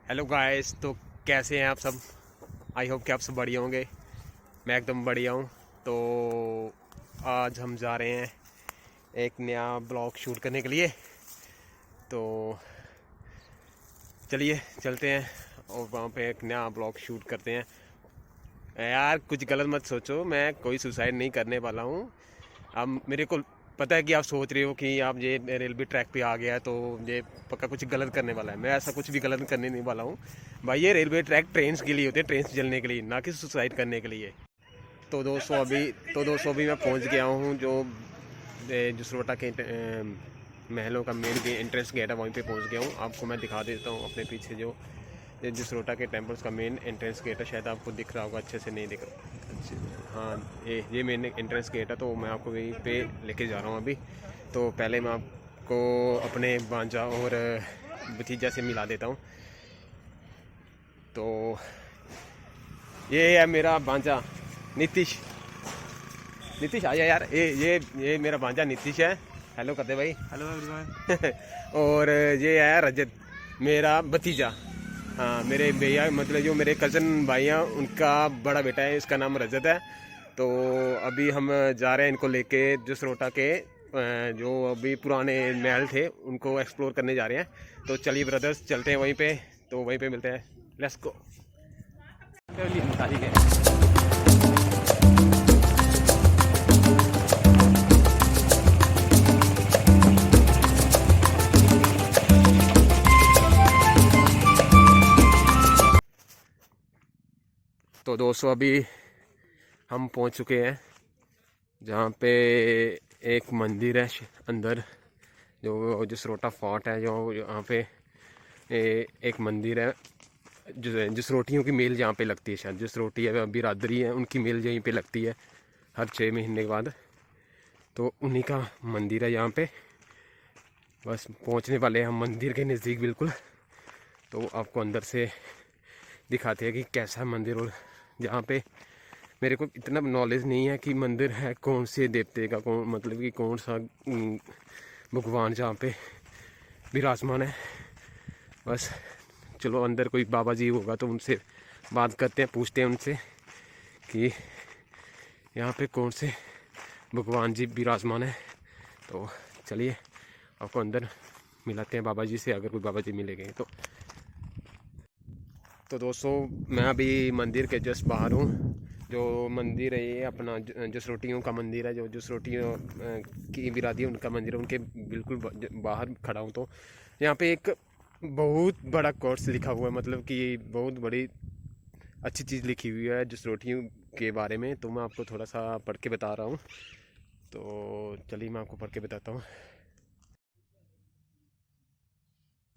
Hello guys, तो कैसे हैं आप सब। आई होप कि आप सब बढ़िया होंगे। मैं एकदम बढ़िया हूँ। तो आज हम जा रहे हैं एक नया ब्लॉग शूट करने के लिए। तो चलिए चलते हैं और वहाँ पे एक नया ब्लॉग शूट करते हैं। यार कुछ गलत मत सोचो, मैं कोई सुसाइड नहीं करने वाला हूँ। अब मेरे को पता है कि आप सोच रहे हो कि आप ये रेलवे ट्रैक पे आ गया है तो ये पक्का कुछ गलत करने वाला है। मैं ऐसा कुछ भी गलत करने नहीं वाला हूँ भाई। ये रेलवे ट्रैक ट्रेन के लिए होते हैं, ट्रेन से जलने के लिए, ना कि सुसाइड करने के लिए। तो दोस्तों अभी मैं पहुँच गया हूँ जो जसरोटा के महलों का मेन एंट्रेंस गेट है, वहीं पे पहुँच गया हूँ। आपको मैं दिखा देता हूँ अपने पीछे जो जसरोटा के टेम्पल्स का मेन एंट्रेंस गेट है। शायद आपको दिख रहा होगा, अच्छे से नहीं दिख रहा। हाँ, ये मेन एंट्रेंस गेट है। तो मैं आपको वहीं पे लेके जा रहा हूँ अभी। तो पहले मैं आपको अपने भांजा और भतीजा से मिला देता हूँ। तो ये है मेरा भांजा नीतीश। नीतीश आया यार। ये मेरा भांजा नीतीश है। हेलो करते भाई। Hello everyone. और ये है रजत, मेरा भतीजा। हाँ, मेरे भैया मतलब जो मेरे कज़न भाई हैं उनका बड़ा बेटा है, इसका नाम रजत है। तो अभी हम जा रहे हैं इनको लेके जसरोटा के जो अभी पुराने महल थे उनको एक्सप्लोर करने जा रहे हैं। तो चलिए ब्रदर्स, चलते हैं वहीं पे। तो वहीं पे मिलते हैं, लेट्स गो। तो दोस्तों अभी हम पहुंच चुके हैं जहाँ पे एक मंदिर है अंदर, जो जसरोटा फोर्ट है। जो यहाँ पे एक मंदिर है जसरोटियों की मेल जहाँ पे लगती है। शायद जसरोटी है बिरादरी है, उनकी मेल यहीं पे लगती है हर 6 महीने के बाद। तो उन्हीं का मंदिर है यहाँ पे। बस पहुँचने वाले हैं हम मंदिर के नज़दीक बिल्कुल। तो आपको अंदर से दिखाते हैं कि कैसा मंदिर। और जहाँ पे मेरे को इतना नॉलेज नहीं है कि मंदिर है कौन से देवते का, कौन मतलब कि कौन सा भगवान जहाँ पे विराजमान है। बस चलो अंदर कोई बाबा जी होगा तो उनसे बात करते हैं, पूछते हैं उनसे कि यहाँ पे कौन से भगवान जी विराजमान है। तो चलिए आपको अंदर मिलाते हैं बाबा जी से, अगर कोई बाबा जी मिलेंगे तो। तो दोस्तों मैं अभी मंदिर के जस्ट बाहर हूँ। जो मंदिर है ये अपना जसरोटियों का मंदिर है, जो जसरोटियों की बिरादी है उनका मंदिर है, उनके बिल्कुल बाहर खड़ा हूँ। तो यहाँ पे एक बहुत बड़ा कोर्स लिखा हुआ है, मतलब कि बहुत बड़ी अच्छी चीज़ लिखी हुई है जसरोटियों के बारे में। तो मैं आपको थोड़ा सा पढ़ के बता रहा हूँ। तो चलिए मैं आपको पढ़ के बताता हूँ।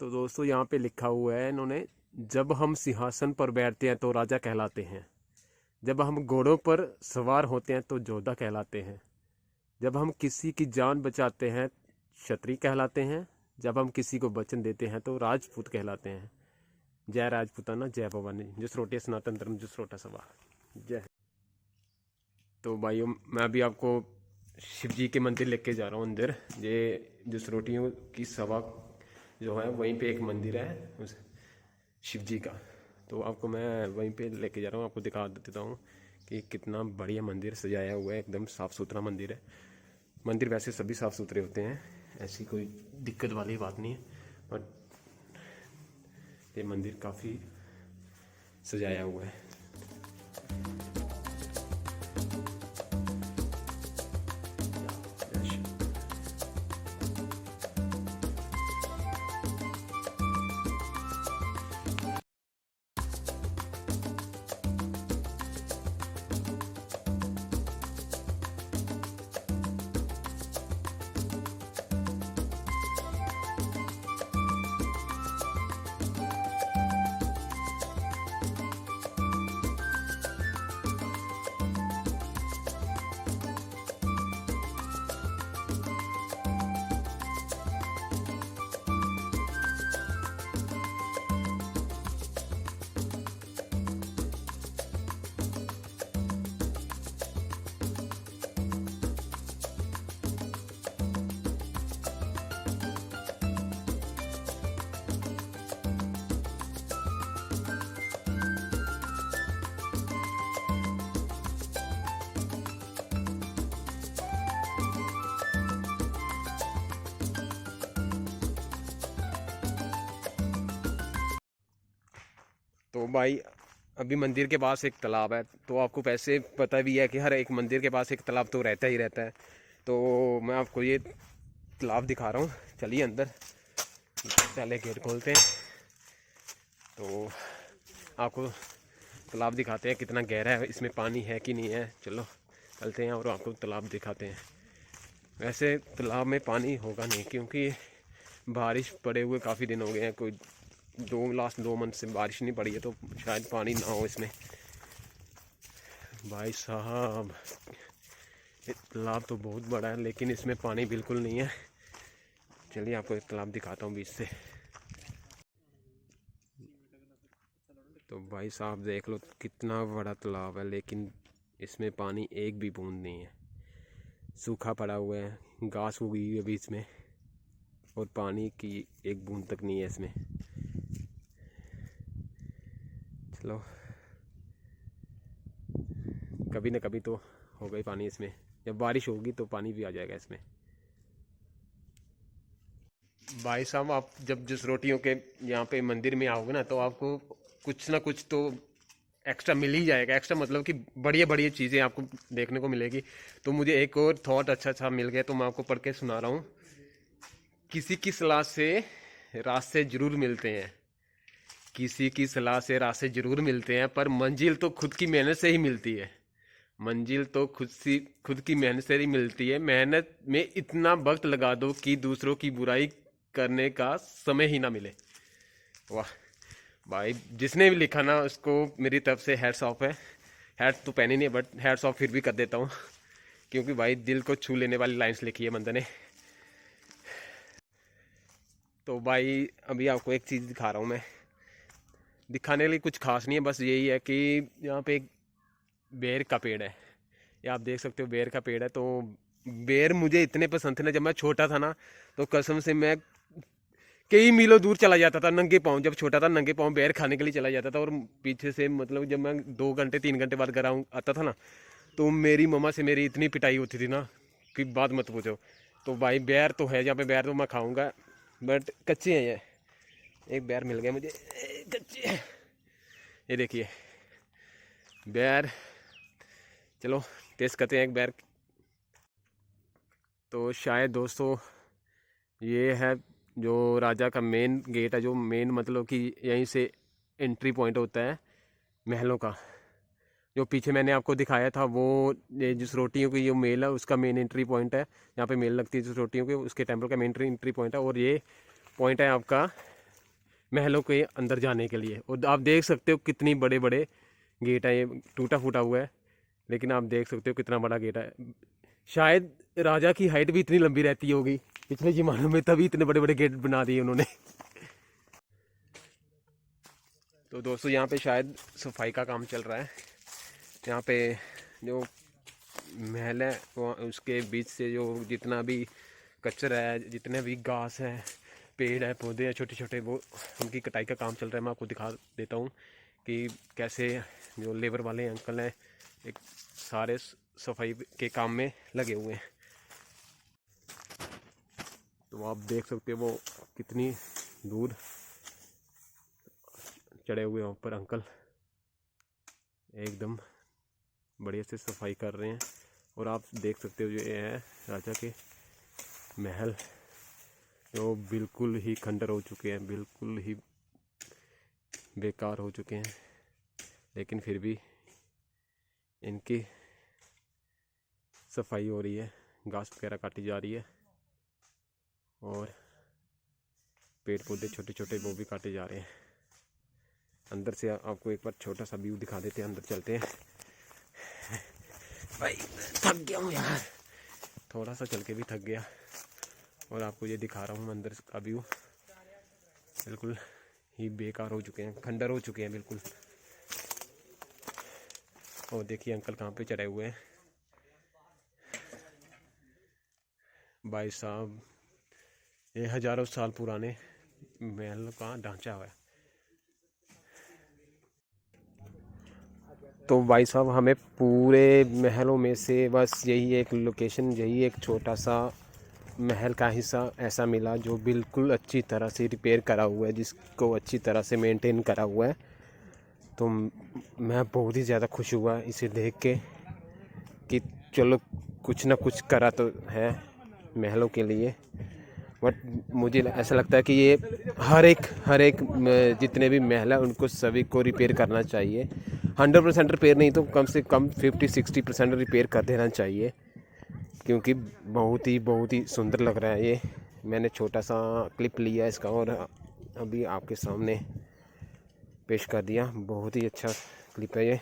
तो दोस्तों यहाँ पे लिखा हुआ है इन्होंने, जब हम सिंहासन पर बैठते हैं तो राजा कहलाते हैं, जब हम घोड़ों पर सवार होते हैं तो योद्धा कहलाते हैं, जब हम किसी की जान बचाते हैं क्षत्रिय कहलाते हैं, जब हम किसी को वचन देते हैं तो राजपूत कहलाते हैं। जय राजपूताना जय भवानी, जसरोटिया सनातन धर्म जसरोटा सभा जय। तो भाइयों मैं अभी आपको शिव जी के मंदिर लेके जा रहा हूँ अंदर। ये जसरोटियों की सभा जो है वहीं पे एक मंदिर है उस शिव जी का। तो आपको मैं वहीं पे लेके जा रहा हूँ, आपको दिखा देता हूँ कि कितना बढ़िया मंदिर सजाया हुआ है। एकदम साफ़ सुथरा मंदिर है। मंदिर वैसे सभी साफ़ सुथरे होते हैं, ऐसी कोई दिक्कत वाली बात नहीं है, बट ये मंदिर काफ़ी सजाया हुआ है। तो भाई अभी मंदिर के पास एक तालाब है, तो आपको वैसे पता भी है कि हर एक मंदिर के पास एक तालाब तो रहता ही रहता है। तो मैं आपको ये तालाब दिखा रहा हूँ, चलिए अंदर, पहले गेट खोलते हैं तो आपको तालाब दिखाते हैं कितना गहरा है, इसमें पानी है कि नहीं है। चलो चलते हैं और आपको तालाब दिखाते हैं। वैसे तालाब में पानी होगा नहीं, क्योंकि बारिश पड़े हुए काफ़ी दिन हो गए हैं, कोई लास्ट 2 मंथ से बारिश नहीं पड़ी है, तो शायद पानी ना हो इसमें। भाई साहब तालाब तो बहुत बड़ा है, लेकिन इसमें पानी बिल्कुल नहीं है। चलिए आपको एक तालाब दिखाता हूँ बीच से। तो भाई साहब देख लो कितना बड़ा तालाब है, लेकिन इसमें पानी एक भी बूंद नहीं है, सूखा पड़ा हुआ है, घास उगी हुई है बीच में, और पानी की एक बूंद तक नहीं है इसमें। चलो कभी ना कभी तो होगा ही पानी इसमें, जब बारिश होगी तो पानी भी आ जाएगा इसमें। भाई साहब आप जब जसरोटियों के यहाँ पे मंदिर में आओगे ना, तो आपको कुछ ना कुछ तो एक्स्ट्रा मिल ही जाएगा। एक्स्ट्रा मतलब कि बढ़िया बढ़िया चीज़ें आपको देखने को मिलेगी। तो मुझे एक और थॉट अच्छा मिल गया, तो मैं आपको पढ़ के सुना रहा हूँ। किसी की सलाह से रास्ते जरूर मिलते हैं, किसी की सलाह से रास्ते जरूर मिलते हैं, पर मंजिल तो खुद की मेहनत से ही मिलती है। मंजिल तो खुद की मेहनत से ही मिलती है। मेहनत में इतना वक्त लगा दो कि दूसरों की बुराई करने का समय ही ना मिले। वाह भाई, जिसने भी लिखा ना उसको मेरी तरफ से हैट्स ऑफ है। हैट तो पहने नहीं, बट हैट्स ऑफ फिर भी कर देता हूँ, क्योंकि भाई दिल को छू लेने वाली लाइंस लिखी है बंदे ने। तो भाई अभी आपको एक चीज़ दिखा रहा हूँ मैं। दिखाने के लिए कुछ खास नहीं है, बस यही है कि यहाँ पे एक बेर का पेड़ है, ये आप देख सकते हो, बेर का पेड़ है। तो बेर मुझे इतने पसंद थे ना, जब मैं छोटा था ना, तो कसम से मैं कई मीलों दूर चला जाता था नंगे पाँव। जब छोटा था नंगे पाँव बेर खाने के लिए चला जाता था, और पीछे से मतलब जब मैं 2 घंटे 3 घंटे बाद घर आता था ना, तो मेरी मम्मा से मेरी इतनी पिटाई होती थी ना कि बात मत पूछो। तो भाई बेर तो है, जहाँ पे बेर तो मैं खाऊंगा, बट कच्चे हैं ये। एक बेर मिल गया मुझे, कच्चे, ये देखिए बेर। चलो टेस्ट करते हैं एक बेर। तो शायद दोस्तों ये है जो राजा का मेन गेट है, जो मेन मतलब कि यहीं से एंट्री पॉइंट होता है महलों का। जो पीछे मैंने आपको दिखाया था वो ये जसरोटियों की जो मेल है उसका मेन एंट्री पॉइंट है, यहाँ पे मेल लगती है जसरोटियों के, उसके टेंपल का मेन एंट्री पॉइंट है। और ये पॉइंट है आपका महलों के अंदर जाने के लिए। और आप देख सकते हो कितनी बड़े बड़े गेट है, ये टूटा फूटा हुआ है, लेकिन आप देख सकते हो कितना बड़ा गेट है। शायद राजा की हाइट भी इतनी लंबी रहती होगी पिछले जमानों में, तभी इतने बड़े बड़े गेट बना दिए उन्होंने। तो दोस्तों यहाँ पे शायद सफाई का काम चल रहा है। यहाँ पे जो महल है उसके बीच से जो जितना भी कचरा है, जितने भी घास है, पेड़ है, पौधे हैं छोटे छोटे, वो उनकी कटाई का काम चल रहा है। मैं आपको दिखा देता हूँ कि कैसे जो लेबर वाले अंकल हैं एक सारे सफाई के काम में लगे हुए हैं। तो आप देख सकते हो वो कितनी दूर चढ़े हुए हैं ऊपर अंकल, एकदम बढ़िया से सफाई कर रहे हैं। और आप देख सकते हो जो ये है राजा के महल, जो बिल्कुल ही खंडर हो चुके हैं, बिल्कुल ही बेकार हो चुके हैं, लेकिन फिर भी इनकी सफाई हो रही है, घास वगैरह काटी जा रही है, और पेड़ पौधे छोटे छोटे वो भी काटे जा रहे हैं। अंदर से आपको एक बार छोटा सा व्यू दिखा देते हैं, अंदर चलते हैं। भाई थक गया हूँ यार, थोड़ा सा चल के भी थक गया। और आपको ये दिखा रहा हूँ अंदर का व्यू, बिल्कुल ही बेकार हो चुके हैं, खंडर हो चुके हैं बिल्कुल। और देखिए अंकल कहाँ पे चढ़े हुए हैं। भाई साहब ये हजारों साल पुराने महल का ढांचा हुआ है। तो भाई साहब हमें पूरे महलों में से बस यही एक लोकेशन, यही एक छोटा सा महल का हिस्सा ऐसा मिला जो बिल्कुल अच्छी तरह से रिपेयर करा हुआ है, जिसको अच्छी तरह से मेंटेन करा हुआ है। तो मैं बहुत ही ज़्यादा खुश हुआ इसे देख के कि चलो कुछ ना कुछ करा तो है महलों के लिए। बट मुझे ऐसा लगता है कि ये हर एक जितने भी महल है उनको सभी को रिपेयर करना चाहिए। 100% रिपेयर नहीं तो कम से कम 50-60% रिपेयर कर देना चाहिए, क्योंकि बहुत ही सुंदर लग रहा है ये। मैंने छोटा सा क्लिप लिया इसका और अभी आपके सामने पेश कर दिया। बहुत ही अच्छा क्लिप है ये।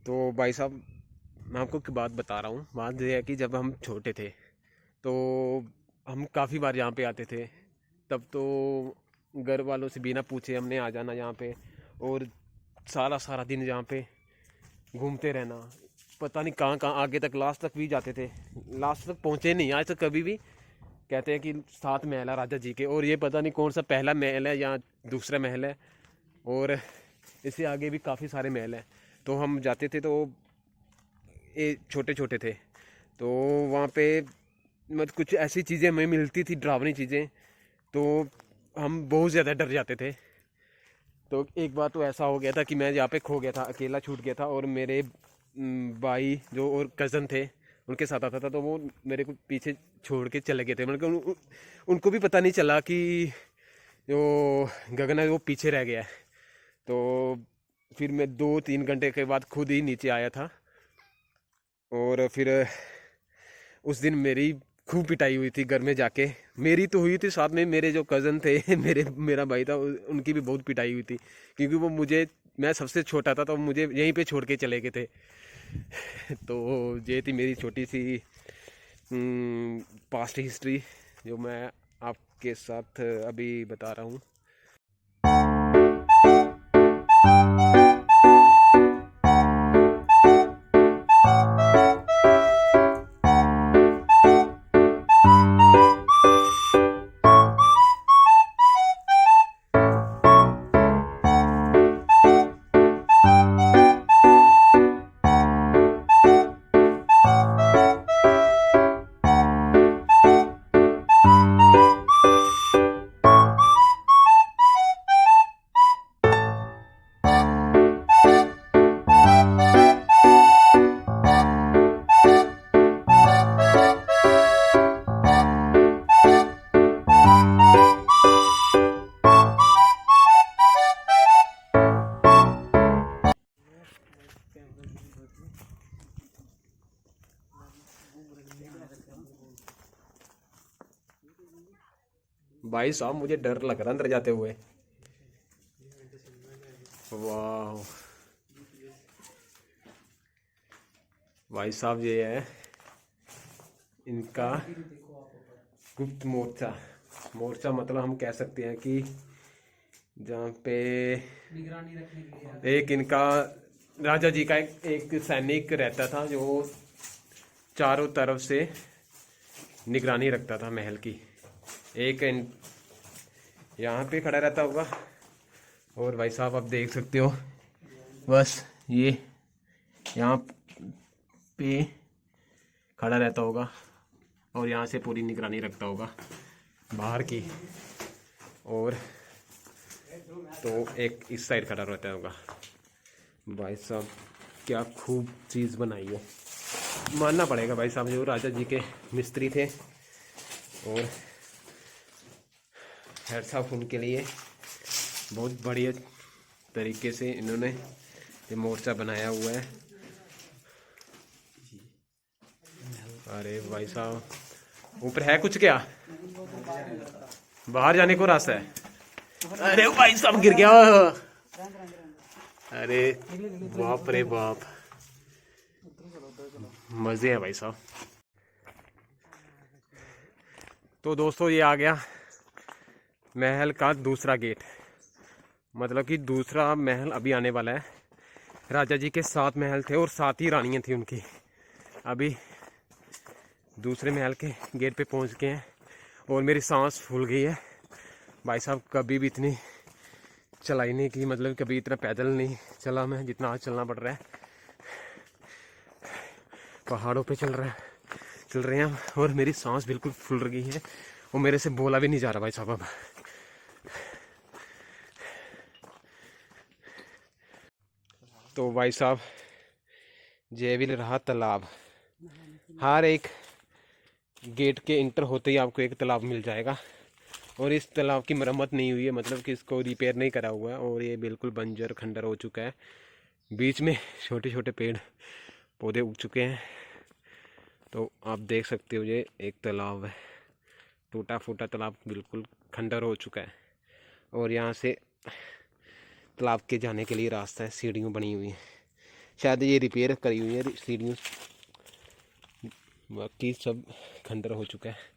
तो भाई साहब, मैं आपको एक बात बता रहा हूँ। बात यह है कि जब हम छोटे थे तो हम काफ़ी बार यहाँ पे आते थे। तब तो घर वालों से बिना पूछे हमने आ जाना यहाँ पे और सारा दिन यहाँ पे घूमते रहना। पता नहीं कहाँ कहाँ आगे तक, लास्ट तक भी जाते थे। लास्ट तक पहुँचे नहीं आज तक कभी भी। कहते हैं कि 7 महल है राजा जी के, और ये पता नहीं कौन सा पहला महल है या दूसरा महल है, और इससे आगे भी काफ़ी सारे महल हैं। तो हम जाते थे तो ये छोटे छोटे थे तो वहाँ पे मतलब कुछ ऐसी चीज़ें हमें मिलती थी, डरावनी चीज़ें, तो हम बहुत ज़्यादा डर जाते थे। तो एक बार तो ऐसा हो गया था कि मैं यहाँ पे खो गया था, अकेला छूट गया था, और मेरे भाई जो और कज़न थे उनके साथ आता था, तो वो मेरे को पीछे छोड़ के चले गए थे। मतलब उनको भी पता नहीं चला कि जो गगन है वो पीछे रह गया है। तो फिर मैं 2-3 घंटे के बाद खुद ही नीचे आया था, और फिर उस दिन मेरी खूब पिटाई हुई थी घर में जाके। मेरी तो हुई थी, साथ में मेरे जो कज़न थे मेरा भाई था, उनकी भी बहुत पिटाई हुई थी, क्योंकि वो मैं सबसे छोटा था तो मुझे यहीं पे छोड़ के चले गए थे। तो ये थी मेरी छोटी सी पास्ट हिस्ट्री जो मैं आपके साथ अभी बता रहा हूँ। भाई साहब, मुझे डर लग रहा है अंदर जाते हुए। वाह भाई साहब, ये है इनका गुप्त मोर्चा। मोर्चा मतलब हम कह सकते हैं कि जहाँ पे एक इनका राजा जी का एक सैनिक रहता था, जो चारों तरफ से निगरानी रखता था महल की। एक यहाँ पे खड़ा रहता होगा, और भाई साहब आप देख सकते हो, बस ये यहाँ पे खड़ा रहता होगा और यहाँ से पूरी निगरानी रखता होगा बाहर की। और तो एक इस साइड खड़ा रहता होगा। भाई साहब क्या खूब चीज़ बनाई है, मानना पड़ेगा भाई साहब, जो राजा जी के मिस्त्री थे, और हैट्स ऑफ उनके लिए। बहुत बढ़िया तरीके से इन्होंने ये मोर्चा बनाया हुआ है। अरे भाई साहब ऊपर है कुछ क्या? बाहर जाने को रास्ता है? अरे भाई सब गिर गया। अरे बाप रे बाप, मजे हैं भाई साहब। तो दोस्तों ये आ गया महल का दूसरा गेट, मतलब कि दूसरा महल अभी आने वाला है। राजा जी के 7 महल थे और 7 ही रानियां थी उनकी। अभी दूसरे महल के गेट पे पहुंच गए हैं और मेरी सांस फूल गई है भाई साहब। कभी भी इतनी चलाई नहीं की, मतलब कभी इतना पैदल नहीं चला मैं जितना आज चलना पड़ रहा है। पहाड़ों पे चल रहे हैं और मेरी सांस बिल्कुल फूल गई है और मेरे से बोला भी नहीं जा रहा भाई साहब अब। तो भाई साहब ये भी रहा तालाब। हर एक गेट के इंटर होते ही आपको एक तालाब मिल जाएगा और इस तालाब की मरम्मत नहीं हुई है, मतलब कि इसको रिपेयर नहीं करा हुआ है और ये बिल्कुल बंजर खंडर हो चुका है। बीच में छोटे छोटे पेड़ पौधे उग चुके हैं। तो आप देख सकते हो ये एक तालाब है, टूटा फूटा तालाब, बिल्कुल खंडर हो चुका है। और यहाँ से तालाब के जाने के लिए रास्ता है, सीढ़ियाँ बनी हुई हैं, शायद ये रिपेयर करी हुई है सीढ़ियों, बाकी सब खंडर हो चुका है।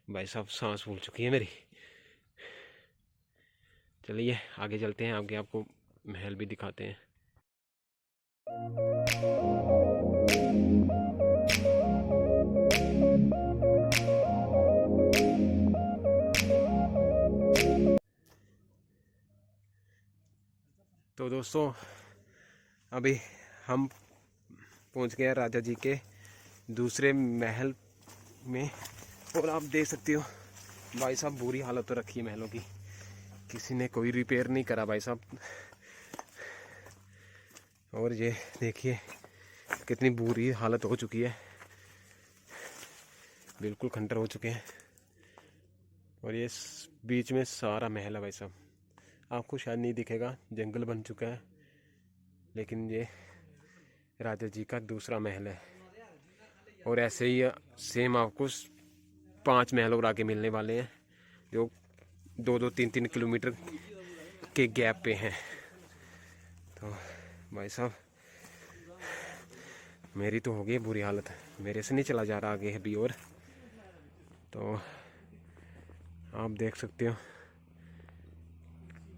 भाई साहब सांस फूल चुकी है मेरी। चलिए आगे चलते हैं, आगे आपको महल भी दिखाते हैं। तो दोस्तों अभी हम पहुंच गए राजा जी के दूसरे महल में और आप देख सकते हो भाई साहब बुरी हालत तो रखी है महलों की, किसी ने कोई रिपेयर नहीं करा भाई साहब। और ये देखिए कितनी बुरी हालत हो चुकी है, बिल्कुल खंडर हो चुके हैं। और ये बीच में सारा महल है भाई साहब, आपको शायद नहीं दिखेगा, जंगल बन चुका है, लेकिन ये राजा जी का दूसरा महल है। और ऐसे ही सेम आपको 5 महल और आगे मिलने वाले हैं जो 2-2, 3-3 किलोमीटर के गैप पे हैं। तो भाई साहब मेरी तो हो गई बुरी हालत, मेरे से नहीं चला जा रहा आगे अभी। और तो आप देख सकते हो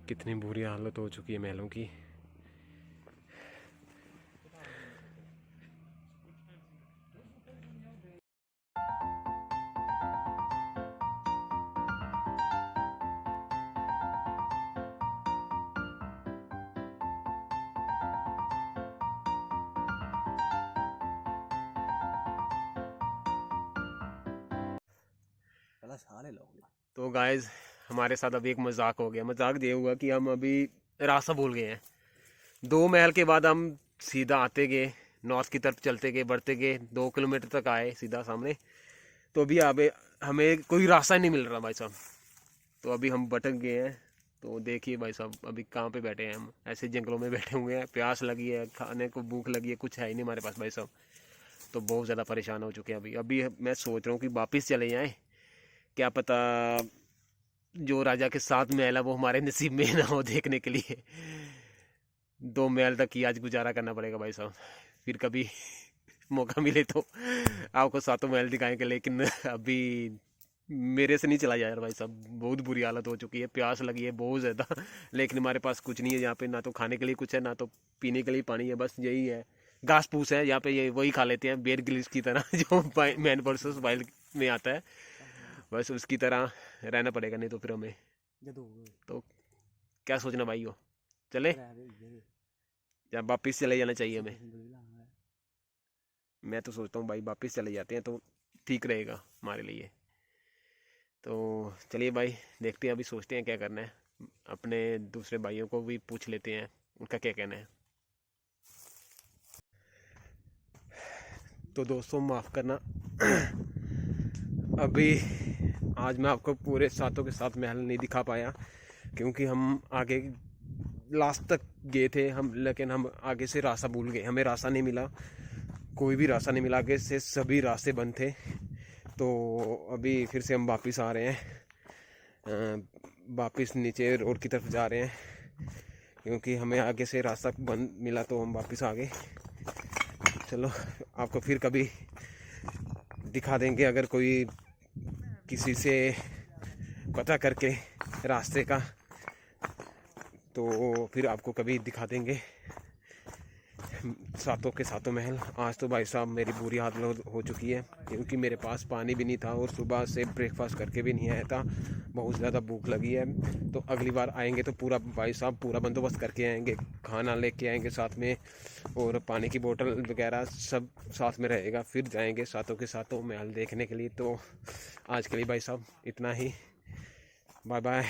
कितनी बुरी हालत हो चुकी है महलों की। तो गाइज हमारे साथ अभी एक मजाक हो गया। मजाक ये हुआ कि हम अभी रास्ता भूल गए हैं। 2 महल के बाद हम सीधा आते गए, नॉर्थ की तरफ चलते गए, बढ़ते गए, 2 किलोमीटर तक आए सीधा सामने। तो अभी हमें कोई रास्ता नहीं मिल रहा भाई साहब, तो अभी हम भटक गए हैं। तो देखिए भाई साहब अभी कहाँ पे बैठे हैं हम, ऐसे जंगलों में बैठे हुए हैं, प्यास लगी है, खाने को भूख लगी है, कुछ है ही नहीं हमारे पास भाई साहब। तो बहुत ज़्यादा परेशान हो चुके हैं अभी। अभी मैं सोच रहा हूँ कि वापस चले जाएँ, क्या पता जो राजा के 7 महल है वो हमारे नसीब में ना हो देखने के लिए। 2 महल तक ही आज गुजारा करना पड़ेगा भाई साहब, फिर कभी मौका मिले तो आपको 7 महल दिखाएंगे, लेकिन अभी मेरे से नहीं चला जा रहा भाई साहब। बहुत बुरी हालत हो चुकी है, प्यास लगी है बहुत ज़्यादा, लेकिन हमारे पास कुछ नहीं है यहाँ पे, ना तो खाने के लिए कुछ है, ना तो पीने के लिए पानी है, बस यही है। घास फूस है यहाँ पे, ये वही खा लेते हैं बेयर ग्रिल्स की तरह जो मैन वर्सेस वाइल्ड में आता है, बस उसकी तरह रहना पड़ेगा, नहीं तो फिर हमें। तो क्या सोचना भाई हो, चले या वापिस चले जाना चाहिए हमें? मैं तो सोचता हूँ भाई वापिस चले जाते हैं तो ठीक रहेगा हमारे लिए। तो चलिए भाई देखते हैं, अभी सोचते हैं क्या करना है, अपने दूसरे भाइयों को भी पूछ लेते हैं उनका क्या कहना है। तो दोस्तों माफ़ करना अभी आज मैं आपको पूरे 7 के 7 महल नहीं दिखा पाया, क्योंकि हम आगे लास्ट तक गए थे हम, लेकिन हम आगे से रास्ता भूल गए, हमें रास्ता नहीं मिला। कोई भी रास्ता नहीं मिला, आगे से सभी रास्ते बंद थे। तो अभी फिर से हम वापस आ रहे हैं, वापस नीचे रोड की तरफ जा रहे हैं, क्योंकि हमें आगे से रास्ता बंद मिला तो हम वापस आ गए। चलो आपको फिर कभी दिखा देंगे, अगर कोई किसी से पता करके रास्ते का, तो फिर आपको कभी दिखा देंगे सातों के सातों महल। आज तो भाई साहब मेरी बुरी हालत हो चुकी है, क्योंकि मेरे पास पानी भी नहीं था और सुबह से ब्रेकफास्ट करके भी नहीं आया था। बहुत ज़्यादा भूख लगी है। तो अगली बार आएंगे तो पूरा भाई साहब पूरा बंदोबस्त करके आएंगे, खाना लेके आएंगे साथ में, और पानी की बोतल वगैरह सब साथ में रहेगा। फिर जाएंगे सातों के सातों महल देखने के लिए। तो आज के लिए भाई साहब इतना ही, बाय बाय।